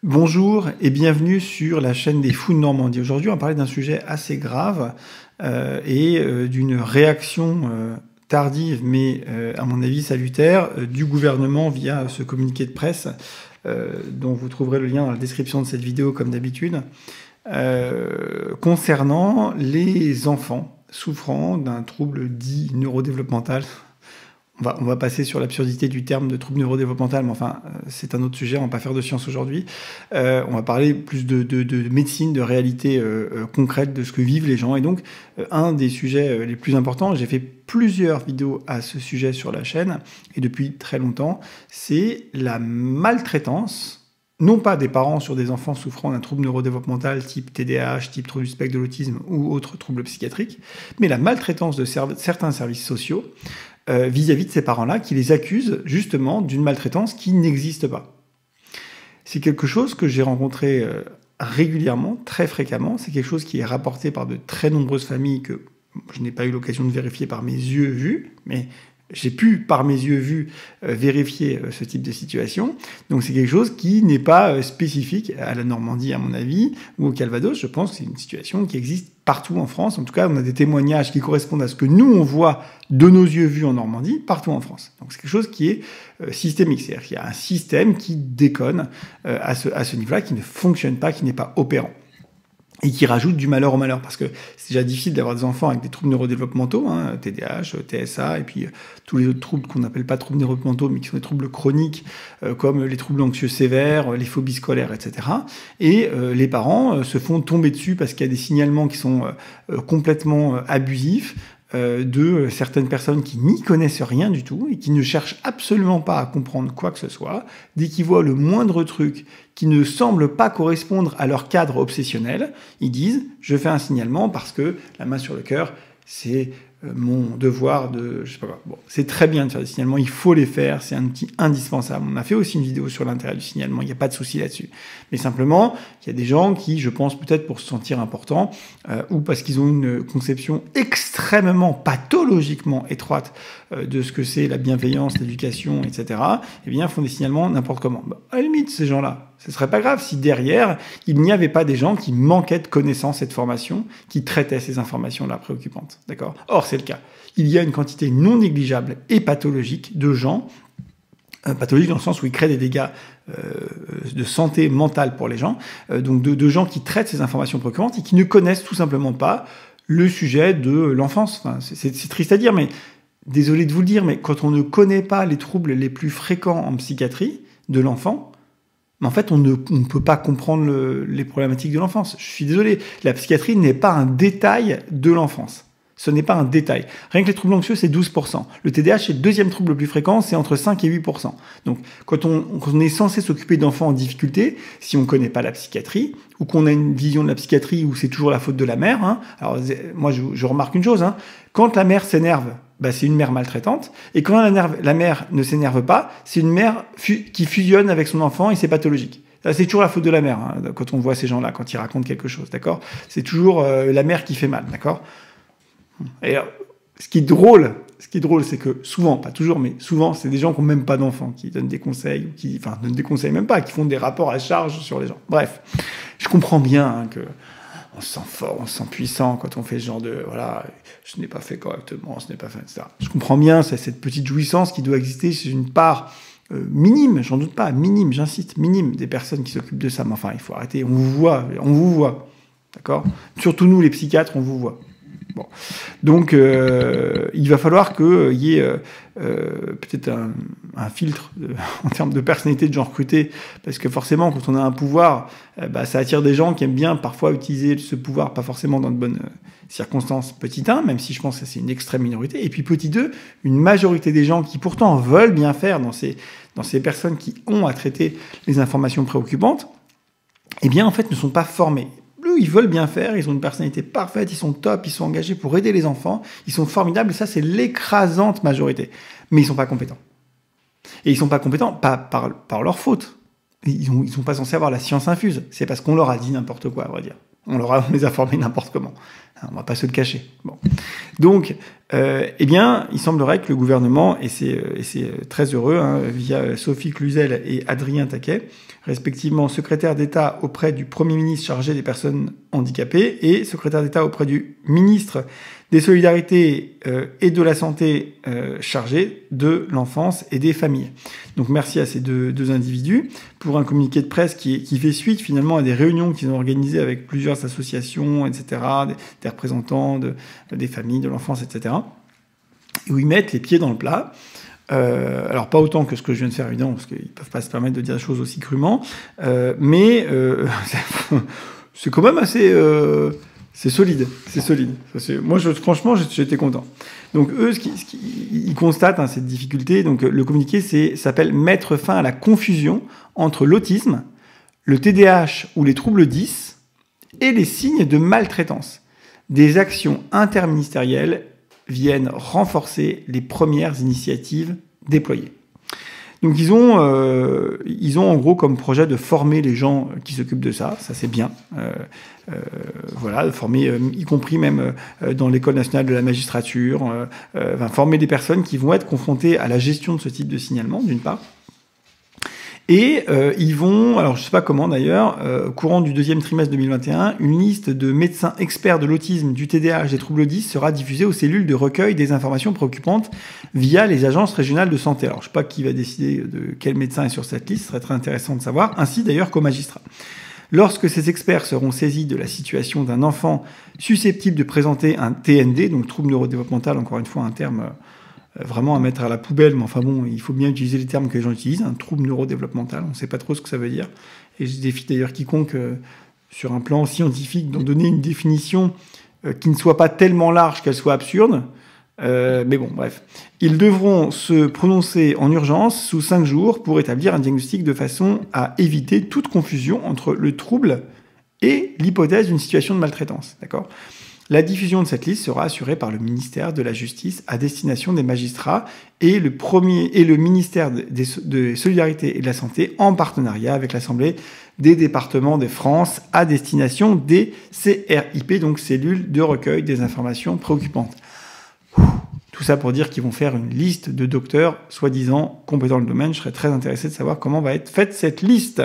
Bonjour et bienvenue sur la chaîne des Fous de Normandie. Aujourd'hui, on va parler d'un sujet assez grave et d'une réaction tardive, mais à mon avis salutaire, du gouvernement via ce communiqué de presse dont vous trouverez le lien dans la description de cette vidéo comme d'habitude, concernant les enfants souffrant d'un trouble dit neurodéveloppemental. On va passer sur l'absurdité du terme de trouble neurodéveloppemental, mais enfin, c'est un autre sujet, on va pas faire de science aujourd'hui. On va parler plus de médecine, de réalité concrète de ce que vivent les gens. Et donc, un des sujets les plus importants, j'ai fait plusieurs vidéos à ce sujet sur la chaîne, et depuis très longtemps, c'est la maltraitance, non pas des parents sur des enfants souffrant d'un trouble neurodéveloppemental type TDAH, type trouble du spectre de l'autisme ou autres troubles psychiatriques, mais la maltraitance de certains services sociaux vis-à-vis de ces parents-là qui les accusent justement d'une maltraitance qui n'existe pas. C'est quelque chose que j'ai rencontré régulièrement, très fréquemment. C'est quelque chose qui est rapporté par de très nombreuses familles que je n'ai pas eu l'occasion de vérifier par mes yeux vus, mais j'ai pu, par mes yeux vus, vérifier ce type de situation. Donc c'est quelque chose qui n'est pas spécifique à la Normandie, à mon avis, ou au Calvados. Je pense que c'est une situation qui existe partout en France. En tout cas, on a des témoignages qui correspondent à ce que nous, on voit de nos yeux vus en Normandie, partout en France. Donc c'est quelque chose qui est systémique. C'est-à-dire qu'il y a un système qui déconne à ce niveau-là, qui ne fonctionne pas, qui n'est pas opérant. Et qui rajoute du malheur au malheur, parce que c'est déjà difficile d'avoir des enfants avec des troubles neurodéveloppementaux, TDAH, TSA, et puis tous les autres troubles qu'on n'appelle pas troubles neurodéveloppementaux, mais qui sont des troubles chroniques, comme les troubles anxieux sévères, les phobies scolaires, etc. Et les parents se font tomber dessus parce qu'il y a des signalements qui sont complètement abusifs, de certaines personnes qui n'y connaissent rien du tout et qui ne cherchent absolument pas à comprendre quoi que ce soit, dès qu'ils voient le moindre truc qui ne semble pas correspondre à leur cadre obsessionnel, ils disent « je fais un signalement parce que la main sur le cœur, c'est mon devoir de... » je sais pas quoi. Bon, c'est très bien de faire des signalements, il faut les faire, c'est un outil indispensable. On a fait aussi une vidéo sur l'intérêt du signalement, il n'y a pas de souci là-dessus. Mais simplement, il y a des gens qui, je pense peut-être pour se sentir importants, ou parce qu'ils ont une conception extrêmement pathologiquement étroite de ce que c'est la bienveillance, l'éducation, etc., eh bien, font des signalements n'importe comment. Bah, à la limite, ces gens-là, ce serait pas grave si derrière, il n'y avait pas des gens qui manquaient de connaissances et de formation, qui traitaient ces informations-là préoccupantes. D'accord ? Or, c'est le cas. Il y a une quantité non négligeable et pathologique de gens, pathologiques dans le sens où ils créent des dégâts de santé mentale pour les gens, donc de gens qui traitent ces informations préoccupantes et qui ne connaissent tout simplement pas le sujet de l'enfance. Enfin, c'est triste à dire, mais désolé de vous le dire, mais quand on ne connaît pas les troubles les plus fréquents en psychiatrie de l'enfant, mais en fait, on ne peut pas comprendre les problématiques de l'enfance. Je suis désolé, la psychiatrie n'est pas un détail de l'enfance. Ce n'est pas un détail. Rien que les troubles anxieux, c'est 12%. Le TDAH, c'est le deuxième trouble le plus fréquent, c'est entre 5 et 8%. Donc, quand on est censé s'occuper d'enfants en difficulté, si on ne connaît pas la psychiatrie, ou qu'on a une vision de la psychiatrie où c'est toujours la faute de la mère, alors moi, je remarque une chose, quand la mère s'énerve, bah, c'est une mère maltraitante, et quand la mère ne s'énerve pas, c'est une mère qui fusionne avec son enfant et c'est pathologique. C'est toujours la faute de la mère, quand on voit ces gens-là, quand ils racontent quelque chose, d'accord ? C'est toujours la mère qui fait mal, d'accord ? Et alors, ce qui est drôle, c'est que souvent, pas toujours, mais souvent, c'est des gens qui n'ont même pas d'enfants, qui donnent des conseils, ou qui donnent des conseils même pas, qui font des rapports à charge sur les gens. Bref, je comprends bien que on se sent fort, on se sent puissant quand on fait ce genre de, voilà, je n'ai pas fait correctement, ce n'est pas fait, etc. Je comprends bien, c'est cette petite jouissance qui doit exister chez une part minime, j'en doute pas, minime, j'insiste, minime, des personnes qui s'occupent de ça. Mais enfin, il faut arrêter, on vous voit, d'accord ? Surtout nous, les psychiatres, on vous voit. Bon. Donc, il va falloir qu'il y ait peut-être un filtre en termes de personnalité de gens recrutés, parce que forcément, quand on a un pouvoir, ça attire des gens qui aiment bien parfois utiliser ce pouvoir, pas forcément dans de bonnes circonstances. Petit 1, même si je pense que c'est une extrême minorité, et puis petit 2, une majorité des gens qui pourtant veulent bien faire dans ces personnes qui ont à traiter les informations préoccupantes, eh bien, en fait, ne sont pas formés. Ils veulent bien faire, ils ont une personnalité parfaite, ils sont top, ils sont engagés pour aider les enfants, ils sont formidables, et ça, c'est l'écrasante majorité. Mais ils sont pas compétents. Et ils sont pas compétents, pas par leur faute. Ils sont pas censés avoir la science infuse. C'est parce qu'on leur a dit n'importe quoi, à vrai dire. On les a formés n'importe comment. On va pas se le cacher. Bon. Donc, eh bien, il semblerait que le gouvernement, et c'est très heureux, hein, via Sophie Cluzel et Adrien Taquet, respectivement secrétaire d'État auprès du Premier ministre chargé des personnes handicapées et secrétaire d'État auprès du ministre des Solidarités et de la Santé chargé de l'enfance et des familles. Donc merci à ces deux individus pour un communiqué de presse qui fait suite finalement à des réunions qu'ils ont organisées avec plusieurs associations, etc., des représentants des familles, de l'enfance, etc., où ils mettent les pieds dans le plat. Alors pas autant que ce que je viens de faire évidemment, parce qu'ils ne peuvent pas se permettre de dire des choses aussi crûment, mais c'est quand même assez... c'est solide, c'est solide. Moi, franchement, j'étais content. Donc, eux, ils constatent cette difficulté. Donc, le communiqué s'appelle « Mettre fin à la confusion entre l'autisme, le TDAH ou les troubles 10 et les signes de maltraitance. Des actions interministérielles viennent renforcer les premières initiatives déployées. » Donc ils ont en gros comme projet de former les gens qui s'occupent de ça c'est bien. Voilà, de former, y compris même dans l'École nationale de la magistrature, former des personnes qui vont être confrontées à la gestion de ce type de signalement, d'une part. Et ils vont, alors je ne sais pas comment d'ailleurs, au courant du deuxième trimestre 2021, une liste de médecins experts de l'autisme, du TDAH, des troubles 10 sera diffusée aux cellules de recueil des informations préoccupantes via les agences régionales de santé. Alors je ne sais pas qui va décider de quel médecin est sur cette liste, ce serait très intéressant de savoir, ainsi d'ailleurs qu'aux magistrats. Lorsque ces experts seront saisis de la situation d'un enfant susceptible de présenter un TND, donc trouble neurodéveloppemental, encore une fois un terme vraiment à mettre à la poubelle, mais enfin bon, il faut bien utiliser les termes que les gens utilisent, un trouble neurodéveloppemental, on ne sait pas trop ce que ça veut dire, et je défie d'ailleurs quiconque, sur un plan scientifique, d'en donner une définition qui ne soit pas tellement large qu'elle soit absurde, mais bon, bref. Ils devront se prononcer en urgence sous 5 jours pour établir un diagnostic de façon à éviter toute confusion entre le trouble et l'hypothèse d'une situation de maltraitance, d'accord ? La diffusion de cette liste sera assurée par le ministère de la Justice à destination des magistrats et le ministère des Solidarités et de la Santé en partenariat avec l'Assemblée des départements de France à destination des CRIP, donc cellules de recueil des informations préoccupantes. Tout ça pour dire qu'ils vont faire une liste de docteurs soi-disant compétents dans le domaine. Je serais très intéressé de savoir comment va être faite cette liste.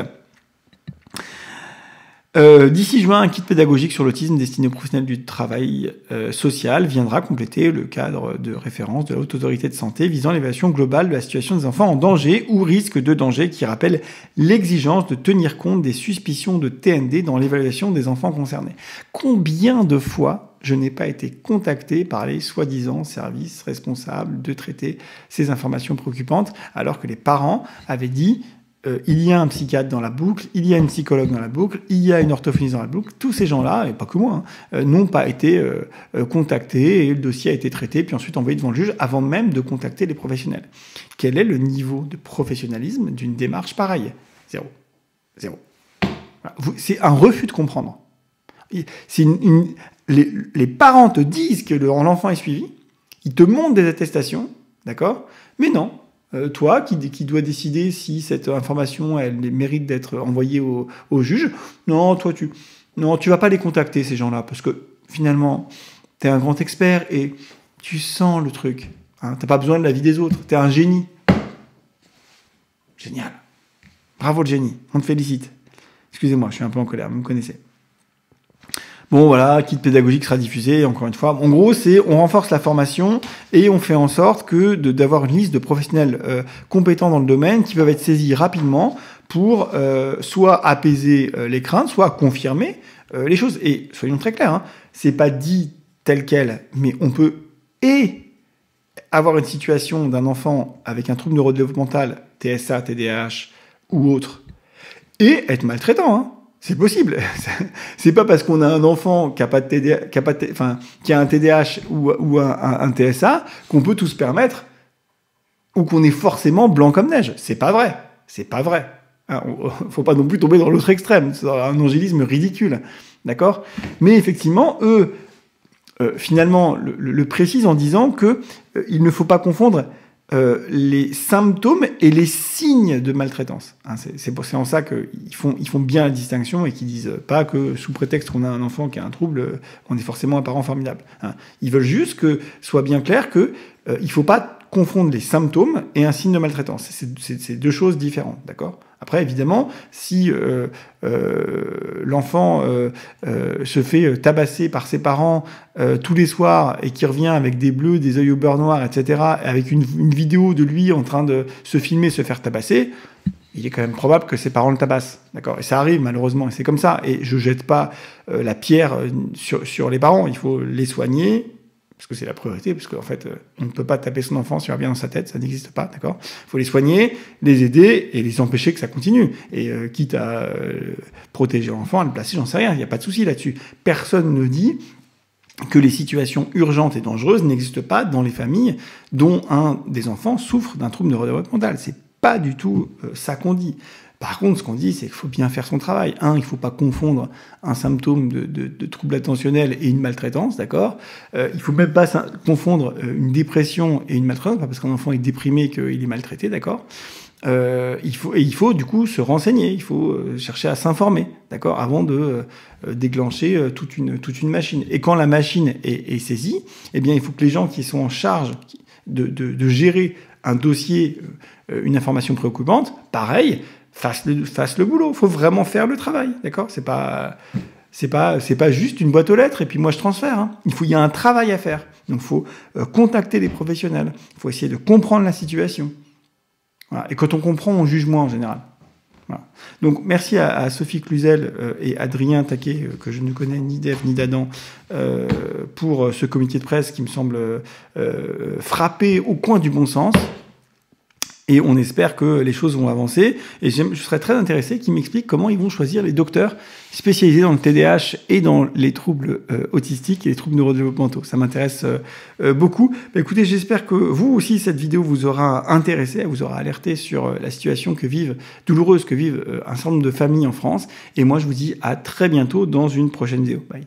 D'ici juin, un kit pédagogique sur l'autisme destiné aux professionnels du travail social viendra compléter le cadre de référence de la Haute Autorité de Santé visant l'évaluation globale de la situation des enfants en danger ou risque de danger qui rappelle l'exigence de tenir compte des suspicions de TND dans l'évaluation des enfants concernés. Combien de fois je n'ai pas été contacté par les soi-disant services responsables de traiter ces informations préoccupantes alors que les parents avaient dit il y a un psychiatre dans la boucle, il y a une psychologue dans la boucle, il y a une orthophoniste dans la boucle. Tous ces gens-là, et pas que moi, n'ont pas été contactés et le dossier a été traité puis ensuite envoyé devant le juge avant même de contacter les professionnels. Quel est le niveau de professionnalisme d'une démarche pareille ? Zéro. Voilà. C'est un refus de comprendre. Les parents te disent que leur enfant est suivi, ils te montrent des attestations, d'accord ? Mais non. Toi, qui dois décider si cette information, elle mérite d'être envoyée au juge, non, toi, tu vas pas les contacter, ces gens-là, parce que finalement, tu es un grand expert et tu sens le truc. Hein, t'as pas besoin de l'avis des autres, tu es un génie. Génial. Bravo le génie, on te félicite. Excusez-moi, je suis un peu en colère, vous me connaissez. Bon, voilà, kit pédagogique sera diffusé, encore une fois. En gros, on renforce la formation et on fait en sorte d'avoir une liste de professionnels compétents dans le domaine qui peuvent être saisis rapidement pour soit apaiser les craintes, soit confirmer les choses. Et soyons très clairs, c'est pas dit tel quel, mais on peut avoir une situation d'un enfant avec un trouble neurodéveloppemental, TSA, TDAH ou autre, et être maltraitant, C'est possible. C'est pas parce qu'on a un enfant qui a un TDAH ou un TSA qu'on peut tout se permettre ou qu'on est forcément blanc comme neige. C'est pas vrai. Faut pas non plus tomber dans l'autre extrême. C'est un angélisme ridicule. D'accord ? Mais effectivement, eux, finalement, le précisent en disant que il ne faut pas confondre les symptômes et les signes de maltraitance. Hein, c'est en ça qu'ils font bien la distinction et qu'ils disent pas que sous prétexte qu'on a un enfant qui a un trouble, on est forcément un parent formidable. Hein. Ils veulent juste que soit bien clair que il faut pas confondre les symptômes et un signe de maltraitance. C'est deux choses différentes, d'accord ? Après, évidemment, si l'enfant se fait tabasser par ses parents tous les soirs et qui revient avec des bleus, des yeux au beurre noir, etc., avec une vidéo de lui en train de se filmer, se faire tabasser, il est quand même probable que ses parents le tabassent, d'accord ? Et ça arrive malheureusement, et c'est comme ça. Et je jette pas la pierre sur les parents. Il faut les soigner. Parce que c'est la priorité, parce qu'en fait, on ne peut pas taper son enfant sur un bien dans sa tête, ça n'existe pas, d'accord ? Il faut les soigner, les aider et les empêcher que ça continue. Et quitte à protéger l'enfant, à le placer, j'en sais rien, il n'y a pas de souci là-dessus. Personne ne dit que les situations urgentes et dangereuses n'existent pas dans les familles dont un des enfants souffre d'un trouble neurodéveloppemental. C'est pas du tout ça qu'on dit. Par contre, ce qu'on dit, c'est qu'il faut bien faire son travail. Il ne faut pas confondre un symptôme de trouble attentionnel et une maltraitance, d'accord ? Il ne faut même pas confondre une dépression et une maltraitance, pas parce qu'un enfant est déprimé qu'il est maltraité, d'accord ? Il faut du coup se renseigner, il faut chercher à s'informer, d'accord, avant de déclencher toute une machine. Et quand la machine est saisie, eh bien, il faut que les gens qui sont en charge de gérer un dossier, une information préoccupante, pareil, fasse le boulot. Il faut vraiment faire le travail, d'accord ? C'est pas juste une boîte aux lettres et puis moi je transfère. Hein. Il y a un travail à faire. Donc il faut contacter les professionnels. Il faut essayer de comprendre la situation. Voilà. Et quand on comprend, on juge moins en général. Voilà. Donc merci à Sophie Cluzel et Adrien Taquet, que je ne connais ni d'Ève ni d'Adam, pour ce comité de presse qui me semble frapper au coin du bon sens. Et on espère que les choses vont avancer. Et je serais très intéressé qu'ils m'expliquent comment ils vont choisir les docteurs spécialisés dans le TDAH et dans les troubles autistiques et les troubles neurodéveloppementaux. Ça m'intéresse beaucoup. Bah, écoutez, j'espère que vous aussi, cette vidéo vous aura intéressé, elle vous aura alerté sur la situation douloureuse que vivent un certain nombre de familles en France. Et moi, je vous dis à très bientôt dans une prochaine vidéo. Bye.